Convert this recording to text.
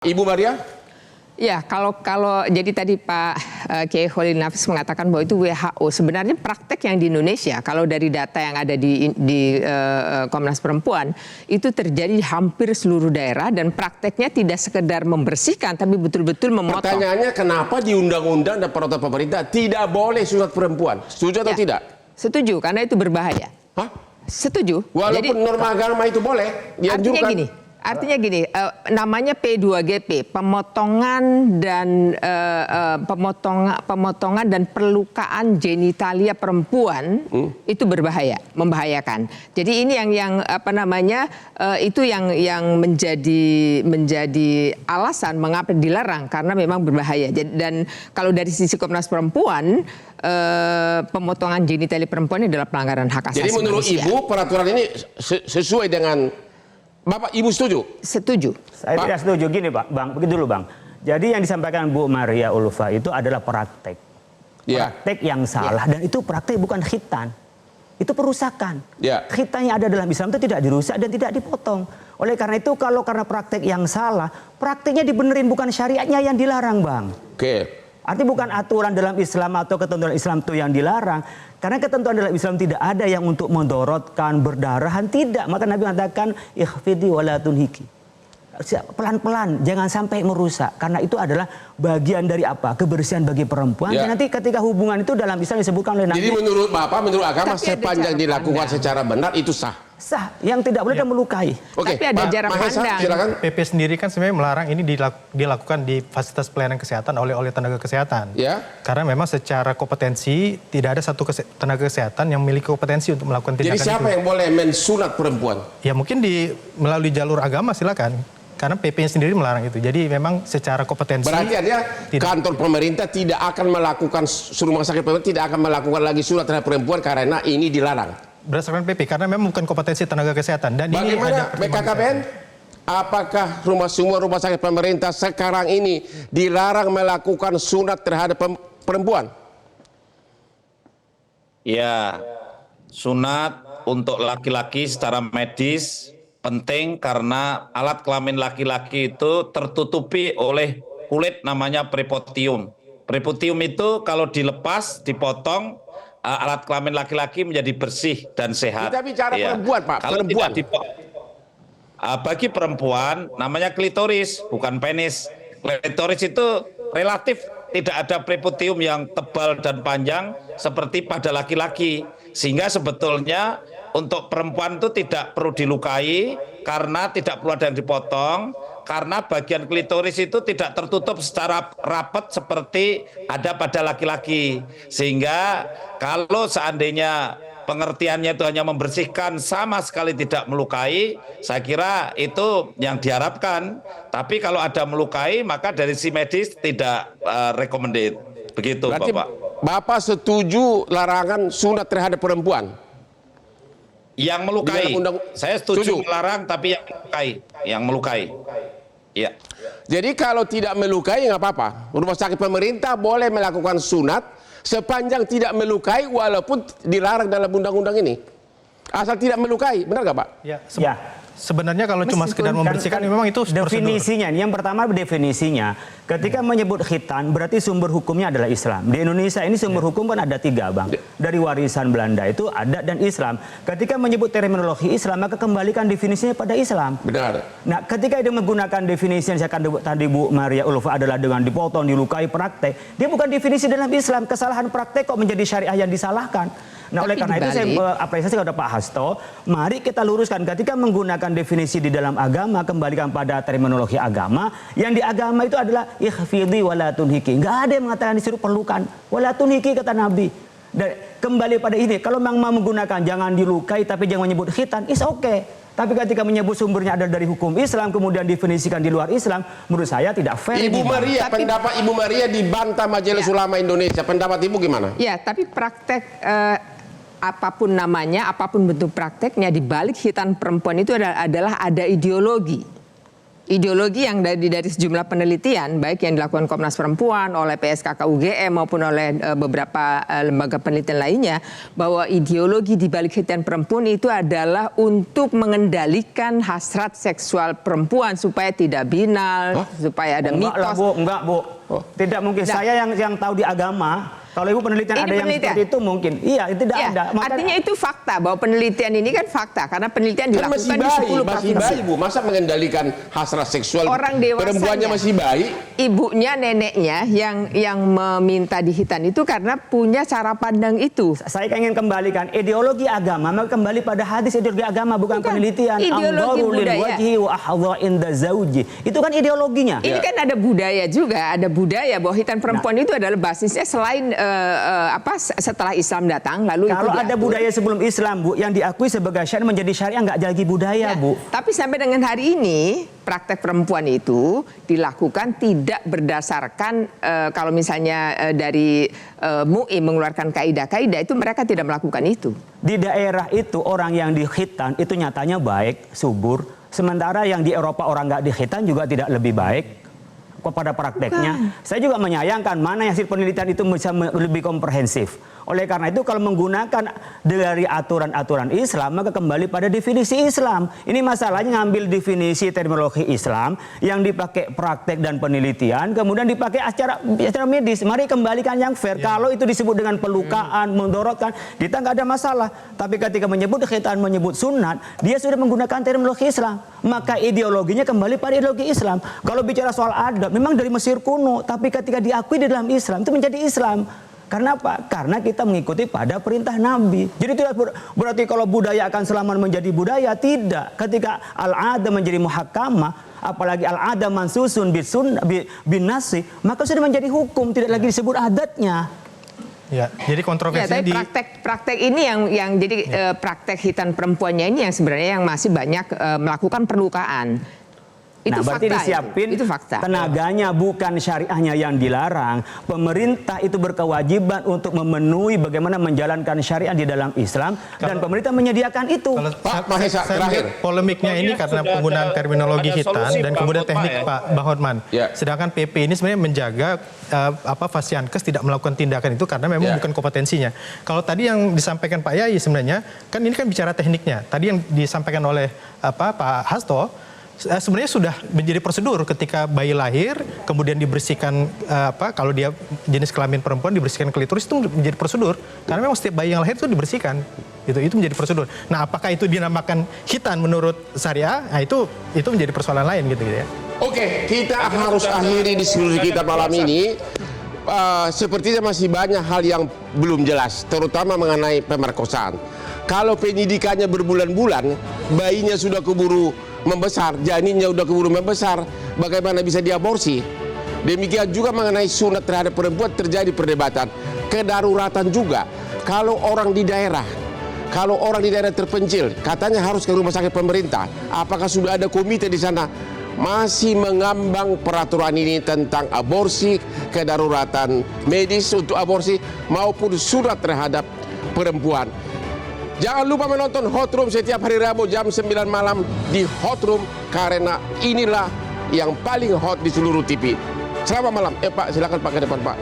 Ibu Maria? Ya, kalau jadi tadi Pak Kiai Khalil Nafis mengatakan bahwa itu WHO. Sebenarnya praktek yang di Indonesia, kalau dari data yang ada di Komnas Perempuan, itu terjadi di hampir seluruh daerah dan prakteknya tidak sekedar membersihkan, tapi betul-betul memotong. Pertanyaannya kenapa di undang-undang dan peraturan pemerintah tidak boleh sunat perempuan? Setuju atau tidak? Setuju, karena itu berbahaya. Hah? Setuju. Walaupun norma agama itu boleh, dianjurkan. Artinya gini, namanya P2GP, pemotongan dan perlukaan genitalia perempuan itu berbahaya, membahayakan. Jadi ini yang itu yang menjadi alasan mengapa dilarang karena memang berbahaya. Dan kalau dari sisi Komnas Perempuan, pemotongan genitalia perempuan ini adalah pelanggaran hak asasi manusia. Jadi menurut Ibu peraturan ini sesuai dengan Bapak, Ibu setuju? Setuju. Saya tidak setuju. Gini Pak, Bang, begitu dulu Bang. Jadi yang disampaikan Bu Maria Ulfa itu adalah praktek. Praktek yang salah. Dan itu praktek bukan khitan. Itu perusakan. Khitan yang ada dalam Islam itu tidak dirusak dan tidak dipotong. Oleh karena itu karena praktek yang salah, prakteknya dibenerin bukan syariatnya yang dilarang Bang. Artinya bukan aturan dalam Islam atau ketentuan Islam itu yang dilarang. Karena ketentuan dalam Islam tidak ada yang untuk mendorotkan, berdarahan, tidak. Maka Nabi mengatakan, ikhfidi wala tunhiki. Pelan-pelan, jangan sampai merusak. Karena itu adalah bagian dari apa? Kebersihan bagi perempuan. Dan nanti ketika hubungan itu dalam Islam disebutkan oleh Nabi. Jadi menurut Bapak, menurut agama, sepanjang dilakukan secara benar, itu sah? Sah, yang tidak boleh melukai. Tapi ada jarak pandang. PP sendiri kan sebenarnya melarang ini dilakukan di fasilitas pelayanan kesehatan oleh tenaga kesehatan. Karena memang secara kompetensi tidak ada satu tenaga kesehatan yang memiliki kompetensi untuk melakukan tindakan itu. Jadi siapa yang boleh mensunat perempuan? Ya mungkin melalui jalur agama silakan. Karena PP-nya sendiri melarang itu. Jadi memang secara kompetensi. Berarti artinya kantor pemerintah tidak akan melakukan, rumah sakit pemerintah tidak akan melakukan lagi sunat terhadap perempuan karena ini dilarang. Berdasarkan PP, karena memang bukan kompetensi tenaga kesehatan. Dan bagaimana BKKBN? Apakah semua rumah sakit pemerintah sekarang ini dilarang melakukan sunat terhadap perempuan? Ya, sunat untuk laki-laki secara medis penting karena alat kelamin laki-laki itu tertutupi oleh kulit namanya prepotium. Prepotium itu kalau dilepas, dipotong, alat kelamin laki-laki menjadi bersih dan sehat. Kita bicara perempuan, Pak. Kalau perempuan. Bagi perempuan namanya klitoris, bukan penis. Klitoris itu relatif tidak ada prepotium yang tebal dan panjang seperti pada laki-laki. Sehingga sebetulnya untuk perempuan itu tidak perlu dilukai karena tidak perlu ada yang dipotong. Karena bagian klitoris itu tidak tertutup secara rapat seperti ada pada laki-laki. Sehingga kalau seandainya pengertiannya itu hanya membersihkan sama sekali tidak melukai, saya kira itu yang diharapkan. Tapi kalau ada melukai maka dari si medis tidak recommended. Begitu. Berarti Bapak. Bapak setuju larangan sunat terhadap perempuan? Yang melukai. Saya setuju melarang tapi yang melukai. Ya. Jadi kalau tidak melukai nggak apa-apa. Rumah sakit pemerintah boleh melakukan sunat sepanjang tidak melukai walaupun dilarang dalam undang-undang ini. Asal tidak melukai, benar nggak Pak? Ya. Sebenarnya kalau cuma sekedar membersihkan memang itu definisinya. Yang pertama definisinya, ketika menyebut khitan berarti sumber hukumnya adalah Islam. Di Indonesia ini sumber hukum kan ada 3 Bang. Dari warisan Belanda itu adat dan Islam. Ketika menyebut terminologi Islam maka kembalikan definisinya pada Islam. Benar. Nah ketika dia menggunakan definisi yang saya katakan tadi Bu Maria Ulfa adalah dengan dipotong, dilukai, praktek. Dia bukan definisi dalam Islam. Kesalahan praktek kok menjadi syariah yang disalahkan. Nah oleh karena itu saya apresiasi kepada Pak Hasto, mari kita luruskan ketika menggunakan definisi di dalam agama, kembalikan pada terminologi agama, yang di agama itu adalah ikhfidhi wala tunhiki. Nggak ada yang mengatakan disuruh perlukan, wala tunhiki kata Nabi. Dan kembali pada ini, kalau memang mau menggunakan jangan dilukai tapi jangan menyebut khitan, is okay. Tapi ketika menyebut sumbernya adalah dari hukum Islam, kemudian definisikan di luar Islam, menurut saya tidak fair. Ibu Maria, pendapat Ibu Maria dibantah Majelis Ulama Indonesia. Pendapat Ibu gimana? Ya, tapi praktek apapun namanya, apapun bentuk prakteknya, di balik khitan perempuan itu adalah ada ideologi. ideologi yang dari sejumlah penelitian, baik yang dilakukan Komnas Perempuan, oleh PSKK UGM maupun oleh beberapa lembaga penelitian lainnya, bahwa ideologi di balik khitan perempuan itu adalah untuk mengendalikan hasrat seksual perempuan supaya tidak binal, supaya ada mitos. Enggak, Bu. Tidak mungkin. Saya yang tahu di agama. Kalau Ibu penelitian ada yang seperti itu mungkin. Iya, itu tidak ada. Artinya itu fakta, bahwa penelitian ini kan fakta. Karena penelitian dilakukan di 10 provinsi. Masih bayi, Bu. Masa mengendalikan hasrat seksual orang dewasanya, perempuannya masih bayi? Ibunya, neneknya yang meminta dihitan itu karena punya cara pandang itu. Saya ingin kembalikan ideologi agama, maka kembali pada hadis ideologi agama, bukan penelitian. Ideologi budaya. Itu kan ideologinya. Ini kan ada budaya juga, ada budaya bahwa hitan perempuan itu adalah basisnya selain setelah Islam datang, lalu kalau itu ada budaya sebelum Islam, Bu, yang diakui sebagai syariat menjadi syariah, nggak lagi budaya, Bu. Tapi sampai dengan hari ini praktek perempuan itu dilakukan tidak berdasarkan kalau misalnya dari MUI mengeluarkan kaidah-kaidah itu, mereka tidak melakukan itu. Di daerah itu orang yang dikhitan itu nyatanya baik, subur. Sementara yang di Eropa orang nggak dikhitan juga tidak lebih baik kepada prakteknya. Saya juga menyayangkan mana hasil penelitian itu bisa lebih komprehensif. Oleh karena itu kalau menggunakan dari aturan-aturan Islam, maka kembali pada definisi Islam. Ini masalahnya ngambil definisi terminologi Islam yang dipakai praktek dan penelitian, kemudian dipakai secara medis. Mari kembalikan yang fair. Kalau itu disebut dengan pelukaan, mendorotkan, kita nggak ada masalah. Tapi ketika menyebut khitan, menyebut sunat, dia sudah menggunakan terminologi Islam. Maka ideologinya kembali pada ideologi Islam. Kalau bicara soal adab, memang dari Mesir kuno, tapi ketika diakui di dalam Islam, itu menjadi Islam. Karena apa? Karena kita mengikuti pada perintah Nabi. Jadi tidak berarti kalau budaya akan selamanya menjadi budaya. Tidak. Ketika al-ada menjadi muhakkamah, apalagi al-ada mansusun bin nasi, maka sudah menjadi hukum, tidak lagi disebut adatnya. Ya, jadi kontroversinya tapi praktek ini yang jadi praktek hitan perempuannya ini yang sebenarnya yang masih banyak melakukan perlukaan. Itu berarti fakta, disiapin itu fakta. Tenaganya, bukan syariahnya yang dilarang. Pemerintah itu berkewajiban untuk memenuhi bagaimana menjalankan syariah di dalam Islam, dan pemerintah menyediakan itu. Pak Mahesa, terakhir. Polemiknya ini karena penggunaan terminologi hitan dan kemudian teknik Pak Bahotman. Sedangkan PP ini sebenarnya menjaga Fasiankes tidak melakukan tindakan itu karena memang bukan kompetensinya. Kalau tadi yang disampaikan Pak Yai sebenarnya kan ini kan bicara tekniknya. Tadi yang disampaikan oleh Pak Hasto sebenarnya sudah menjadi prosedur ketika bayi lahir, kemudian dibersihkan kalau dia jenis kelamin perempuan dibersihkan klitoris, itu menjadi prosedur. Karena memang setiap bayi yang lahir itu dibersihkan. Itu menjadi prosedur. Nah, apakah itu dinamakan khitan menurut syariah? Nah, itu menjadi persoalan lain gitu ya. Oke, kita harus akhiri diskusi kita malam ini. Sepertinya masih banyak hal yang belum jelas, terutama mengenai pemerkosaan. Kalau penyidikannya berbulan-bulan, bayinya sudah keburu membesar, janinnya sudah keburu membesar, bagaimana bisa diaborsi? Demikian juga mengenai sunat terhadap perempuan terjadi perdebatan. Kedaruratan juga. Kalau orang di daerah terpencil, katanya harus ke rumah sakit pemerintah. Apakah sudah ada komite di sana? Masih mengambang peraturan ini tentang aborsi, kedaruratan medis untuk aborsi maupun sunat terhadap perempuan. Jangan lupa menonton Hot Room setiap hari Rabu jam 9 malam di Hot Room, karena inilah yang paling hot di seluruh TV. Selamat malam. Pak, silakan Pak ke depan, Pak.